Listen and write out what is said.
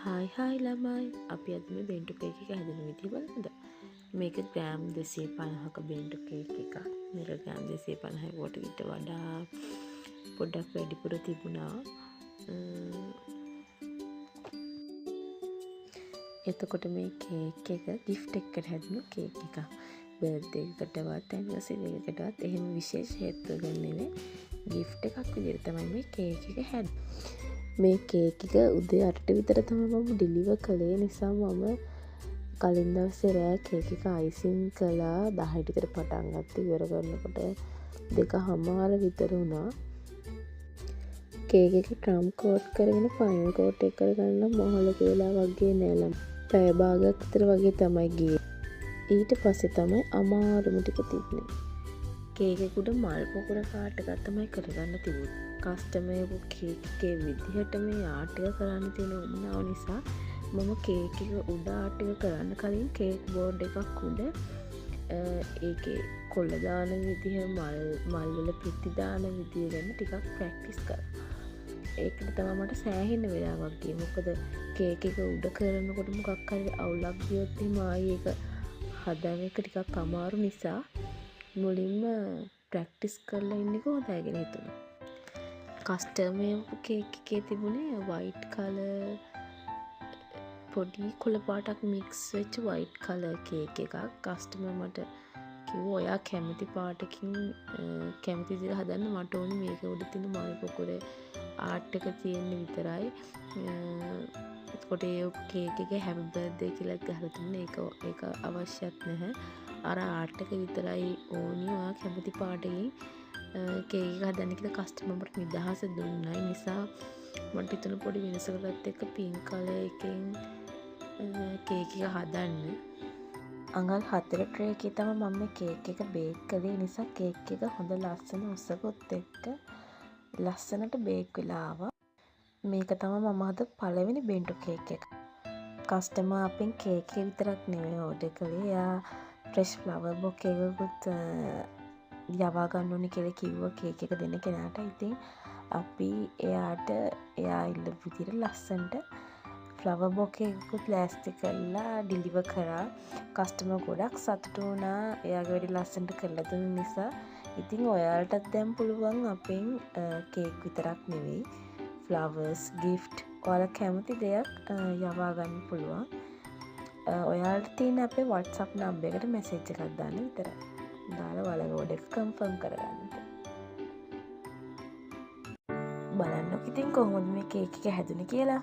Hi ළමයි, අපි අද මේ බෙන්ටු කේක් එක හැදෙන විදිහ බලමුද? මේක ග්‍රෑම් 250ක බෙන්ටු කේක් එකක්. මේක ග්‍රෑම් 250 වට විතර වඩා පොඩ්ඩක් වැඩිපුර තිබුණා. එතකොට මේ කේක් එක ගිෆ්ට් එකකට හැදුණු කේක් එකක්. බර්ත්ඩේ එකකටවත් ඇනිවර්සරි එකකටවත් එහෙම විශේෂ හේතුවකින් නෙවෙයි, ගිෆ්ට් එකක් විදිහට තමයි මේ කේක් එක හැදුනේ. මේ කේක් එක උදේ 8ට විතර තමයි මම ඩිලිවර් කළේ. නිසා මම කලින් දවසේ රෑ කේක් එක අයිසින් කළා. 10ට විතර පටන් ගත්තා. ඉවර කරනකොට 2:00 විතර වුණා. කේක් එක ක්‍රම් කෝට් කරගෙන ෆයිනල් කෝට් එක කරගන්න මොහොලක වෙලා වගේ නෑ. පැය භාගයක් විතර වගේ තමයි ගියේ. ඊට පස්සේ තමයි අමාරුම ටික තිබුණේ. කේක් එක උඩ මල් පොකුර පාට එකක් තමයි කරගන්න තිබුණේ. කස්ටමර්ගේ කේක් එකේ විදිහට මේ ආර්ට් එක කරන්න තියෙන උවමනාව නිසා මම කේක් එක උඩ ආර්ට් එක කරන්න කලින් කේක් බෝඩ් එකක් උඩ ඒකේ කොළ දාන විදිහ මල් වල පිටි දාන විදිහ ගැන ටිකක් ප්‍රැක්ටිස් කරා. ඒකට තමයි මට සෑහෙන වෙලාවක් ගියේ. මොකද කේක් එක උඩ කරනකොට මොකක් හරි අවුලක් ගියොත් එහෙම ආයේ ඒක හදන එක ටිකක් අමාරු නිසා මුලින්ම ප්‍රැක්ටිස් කරලා ඉන්න එක හොඳයි කියලා හිතුණා. කස්ටමර් කේක් එකේ තිබුණේ වයිට් කලර් පොඩි කොළ පාටක් මික්ස් වෙච්ච වයිට් කලර් කේක් එකක්. කස්ටමර් මට කිව්වා ඔයා කැමති පාටකින් කැමති විදිහට හදන්න, මට ඕනේ මේක උඩ තියෙන මල් පොකුරේ ආර්ට් එක තියෙන්න විතරයි. එතකොට ඒ කේක් එකේ හැපි බර්ත්ඩේ කියලා ගහලා තිබුණේ. ඒක අවශ්‍යත් නැහැ. අර ආර්ට් එක විතරයි ඕනි. ඔයා කැමති පාටකින් කේක් එක හදන්න කියලා කස්ටමර්ට නිදහස දුන්නා. නිසා මට හිතුණා පොඩි වෙනසකටත් එක්ක පින්ක් කලර් එකෙන් කේක් එක හදන්න. අඟල් 4 ට්‍රේ එකේ තමයි මම මේ කේක් එක බේක් කළේ. නිසා කේක් එක හොඳ ලස්සන උසකොත් එක්ක ලස්සනට බේක් වෙලා ආවා. මේක තමයි මම හද පළවෙනි බෙන්ටු කේක් එක. කස්ටමර් අපෙන් කේක් එක විතරක් නෙවෙයි ඕඩර් කළේ. එයා ෆ්‍රෙෂ් ෆ්ලවර් බොකේ එකකුත් යවා ගන්න ඕනේ කියලා කිව්වා කේක් එක දෙන කෙනාට. ඉතින් අපි එයාට එයා ඉල්ලපු විදිහට ලස්සනට ෆ්ලවර් බොකේ එකකුත් ලෑස්ති කරලා ඩිලිවර් කරා. කස්ටමර් ගොඩක් සතුටු වුණා එයාගේ වැඩි ලස්සනට කරලා දුන්න නිසා. ඉතින් ඔයාලටත් දැන් පුළුවන් අපෙන් කේක් විතරක් නෙවෙයි, ෆ්ලවර්ස්, ගිෆ්ට්, ඔයාලා කැමති දෙයක් යවා ගන්න පුළුවන්. ඔයාලට තියෙන අපේ WhatsApp නම්බර් එකට මැසේජ් එකක් දාන්න විතරයි. දාලා ඔයාලගේ ඕඩර් එක කන්ෆර්ම් කරගන්න. බලන්නකො ඉතින් කොහොමද මේ කේක් එක හැදුනේ කියලා.